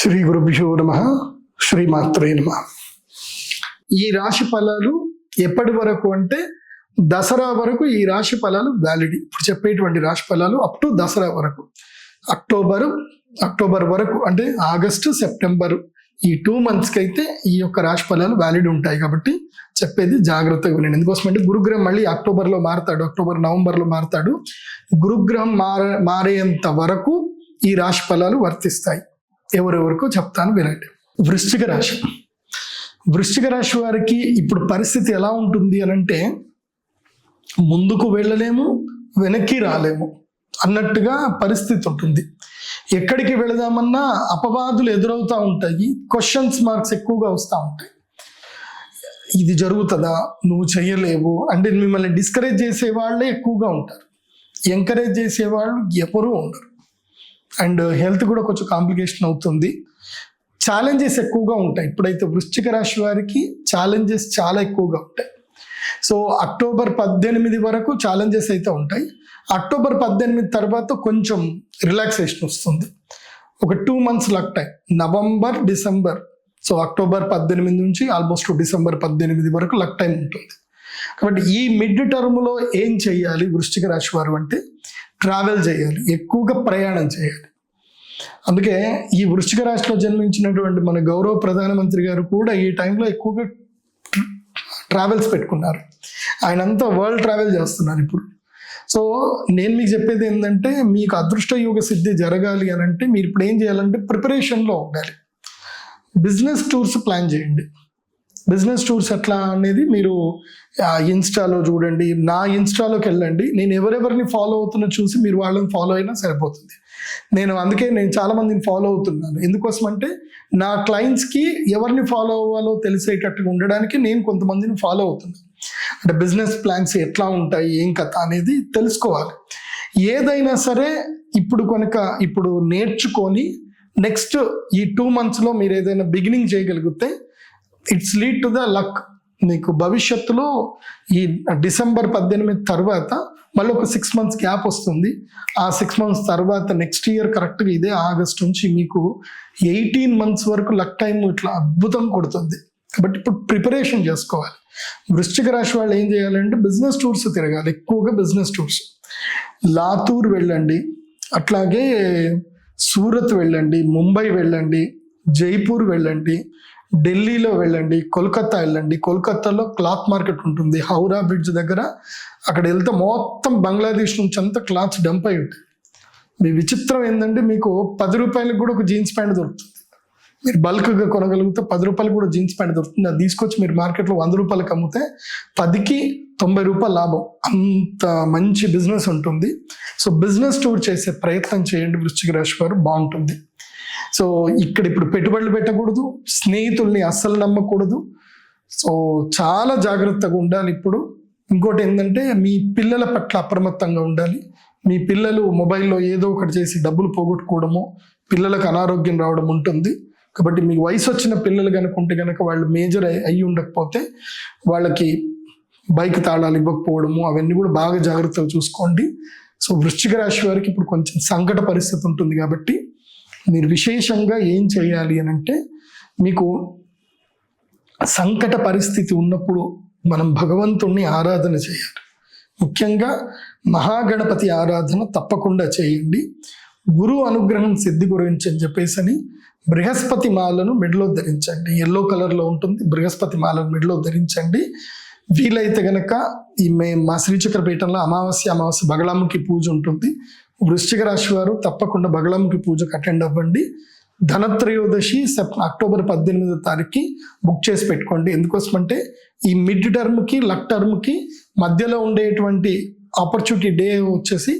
శ్రీ గురుభ్యో నమః. శ్రీమాత్రే నమః. ఈ రాశి ఫలాలు ఎప్పటి వరకు అంటే దసరా వరకు ఈ రాశి ఫలాలు వ్యాలిడ్. ఇప్పుడు చెప్పేటువంటి రాశి ఫలాలు అప్ టు దసరా వరకు, అక్టోబర్ వరకు, అంటే ఆగస్టు సెప్టెంబర్ ఈ 2 monthsకి అయితే ఈ యొక్క రాశి ఫలాలు వ్యాలిడ్ ఉంటాయి. కాబట్టి చెప్పేది జాగ్రత్తగా వినండి. ఎందుకోసమంటే గురుగ్రహం మళ్ళీ అక్టోబర్లో మారుతాడు, నవంబర్లో మారుతాడు. గురుగ్రహం మారేంత వరకు ఈ రాశి ఫలాలు వర్తిస్తాయి. ఎవరెవరికో చెప్తాను వినండి. వృశ్చిక రాశి వారికి ఇప్పుడు పరిస్థితి ఎలా ఉంటుంది అని అంటే, ముందుకు వెళ్ళలేము, వెనక్కి రాలేము అన్నట్టుగా పరిస్థితి ఉంటుంది. ఎక్కడికి వెళదామన్నా అపవాదులు ఎదురవుతూ ఉంటాయి, క్వశ్చన్స్ మార్క్స్ ఎక్కువగా వస్తూ ఉంటాయి. ఇది జరుగుతుందా, నువ్వు చేయలేవు అంటే మిమ్మల్ని డిస్కరేజ్ చేసే వాళ్ళే ఎక్కువగా ఉంటారు, ఎంకరేజ్ చేసేవాళ్ళు ఎవరూ ఉండరు. అండ్ హెల్త్ కూడా కొంచెం కాంప్లికేషన్ అవుతుంది. ఛాలెంజెస్ ఎక్కువగా ఉంటాయి. ఇప్పుడైతే వృశ్చిక రాశి వారికి ఛాలెంజెస్ చాలా ఎక్కువగా ఉంటాయి. సో అక్టోబర్ 18 వరకు ఛాలెంజెస్ అయితే ఉంటాయి. అక్టోబర్ 18 తర్వాత కొంచెం రిలాక్సేషన్ వస్తుంది. ఒక 2 months luck time, November December. So October 18 నుంచి ఆల్మోస్ట్ డిసెంబర్ 18 వరకు లక్ టైం ఉంటుంది. కాబట్టి ఈ మిడ్ టర్మ్లో ఏం చేయాలి వృశ్చిక రాశి వారు అంటే, ట్రావెల్ చేయాలి, ఎక్కువగా ప్రయాణం చేయాలి. అందుకే ఈ వృశ్చిక రాశిలో జన్మించినటువంటి మన గౌరవ ప్రధానమంత్రి గారు కూడా ఈ టైంలో ఎక్కువగా ట్రావెల్స్ పెట్టుకున్నారు. ఆయన అంతా వరల్డ్ ట్రావెల్ చేస్తున్నారు ఇప్పుడు. సో నేను మీకు చెప్పేది ఏంటంటే, మీకు అదృష్ట యోగ సిద్ధి జరగాలి అని అంటే మీరు ఇప్పుడు ఏం చేయాలంటే ప్రిపరేషన్లో ఉండాలి. బిజినెస్ టూర్స్ ప్లాన్ చేయండి. బిజినెస్ టూర్స్ ఎట్లా అనేది మీరు ఇన్స్టాలో చూడండి, నా ఇన్స్టాలోకి వెళ్ళండి. నేను ఎవరెవరిని ఫాలో అవుతున్నా చూసి మీరు వాళ్ళని ఫాలో అయినా సరిపోతుంది. అందుకే నేను చాలా మందిని ఫాలో అవుతున్నాను. ఎందుకోసం అంటే నా క్లయింట్స్కి ఎవరిని ఫాలో అవ్వాలో తెలిసేటట్టుగా ఉండడానికి నేను కొంతమందిని ఫాలో అవుతున్నాను. అంటే బిజినెస్ ప్లాన్స్ ఎట్లా ఉంటాయి, ఏం కథ అనేది తెలుసుకోవాలి. ఏదైనా సరే ఇప్పుడు నేర్చుకొని నెక్స్ట్ ఈ 2 monthsలో మీరు ఏదైనా బిగినింగ్ చేయగలిగితే it's lead to the luck. మీకు భవిష్యత్తులో ఈ డిసెంబర్ 18 తర్వాత మళ్ళీ ఒక 6 months గ్యాప్ వస్తుంది. ఆ 6 months తర్వాత నెక్స్ట్ ఇయర్ కరెక్ట్గా ఇదే ఆగస్ట్ నుంచి మీకు 18 months వరకు లక్ టైం ఇట్లా అద్భుతం కొడుతుంది. కాబట్టి ఇప్పుడు ప్రిపరేషన్ చేసుకోవాలి. వృశ్చిక రాశి వాళ్ళు ఏం చేయాలంటే బిజినెస్ టూర్స్ తిరగాలి, ఎక్కువగా బిజినెస్ టూర్స్. లాతూర్ వెళ్ళండి, అట్లాగే సూరత్ వెళ్ళండి, ముంబై వెళ్ళండి, జైపూర్ వెళ్ళండి, ఢిల్లీలో వెళ్ళండి, కోల్కతా వెళ్ళండి. కోల్కతాలో క్లాత్ మార్కెట్ ఉంటుంది, హౌరా బ్రిడ్జ్ దగ్గర. అక్కడ వెళ్తే మొత్తం బంగ్లాదేశ్ నుంచి అంతా క్లాత్స్ డంప్ అయి ఉంటాయి. మీ విచిత్రం ఏంటంటే, మీకు 10 రూపాయలకు కూడా ఒక జీన్స్ ప్యాంట్ దొరుకుతుంది. మీరు బల్క్గా కొనగలిగితే 10 రూపాయలు కూడా జీన్స్ ప్యాంట్ దొరుకుతుంది. అది తీసుకొచ్చి మీరు మార్కెట్లో 100 రూపాయలకు అమ్మితే 10కి 90 రూపాయలు లాభం. అంత మంచి బిజినెస్ ఉంటుంది. సో బిజినెస్ టూర్ చేసే ప్రయత్నం చేయండి వృశ్చిక రాశి వారు, బాగుంటుంది. సో ఇప్పుడు పెట్టుబడులు పెట్టకూడదు, స్నేహితుల్ని అస్సలు నమ్మకూడదు. సో చాలా జాగ్రత్తగా ఉండాలి. ఇప్పుడు ఇంకోటి ఏంటంటే, మీ పిల్లల పట్ల అప్రమత్తంగా ఉండాలి. మీ పిల్లలు మొబైల్లో ఏదో ఒకటి చేసి డబ్బులు పోగొట్టుకోవడము, పిల్లలకు అనారోగ్యం రావడం ఉంటుంది. కాబట్టి మీకు వయసు వచ్చిన పిల్లలు కనుకుంటే కనుక వాళ్ళు మేజర్ అయ్యి ఉండకపోతే వాళ్ళకి బైక్ తాళాలు ఇవ్వకపోవడము, అవన్నీ కూడా బాగా జాగ్రత్తగా చూసుకోండి. సో వృశ్చిక రాశి వారికి ఇప్పుడు కొంచెం సంకట పరిస్థితి ఉంటుంది. కాబట్టి మీరు విశేషంగా ఏం చేయాలి అని అంటే, మీకు సంకట పరిస్థితి ఉన్నప్పుడు మనం భగవంతుణ్ణి ఆరాధన చేయాలి. ముఖ్యంగా మహాగణపతి ఆరాధన తప్పకుండా చేయండి. గురువు అనుగ్రహం సిద్ధి గురించి అని చెప్పేసి బృహస్పతి మాలను మెడలో ధరించండి. ఎల్లో కలర్లో ఉంటుంది, బృహస్పతి మాలను మెడలో ధరించండి. వీలైతే గనక మా శ్రీచక్రపీఠంలో అమావాస్య బగళాముఖి పూజ ఉంటుంది. వృశ్చిక రాశి వారు తప్పకుండా బగళాముఖి పూజకు అటెండ్ అవ్వండి. ధనత్రయోదశి అక్టోబర్ 18 బుక్ చేసి పెట్టుకోండి. ఎందుకోసమంటే ఈ మిడ్ టర్మ్కి లక్ టర్మ్కి మధ్యలో ఉండేటువంటి ఆపర్చునిటీ డే వచ్చేసి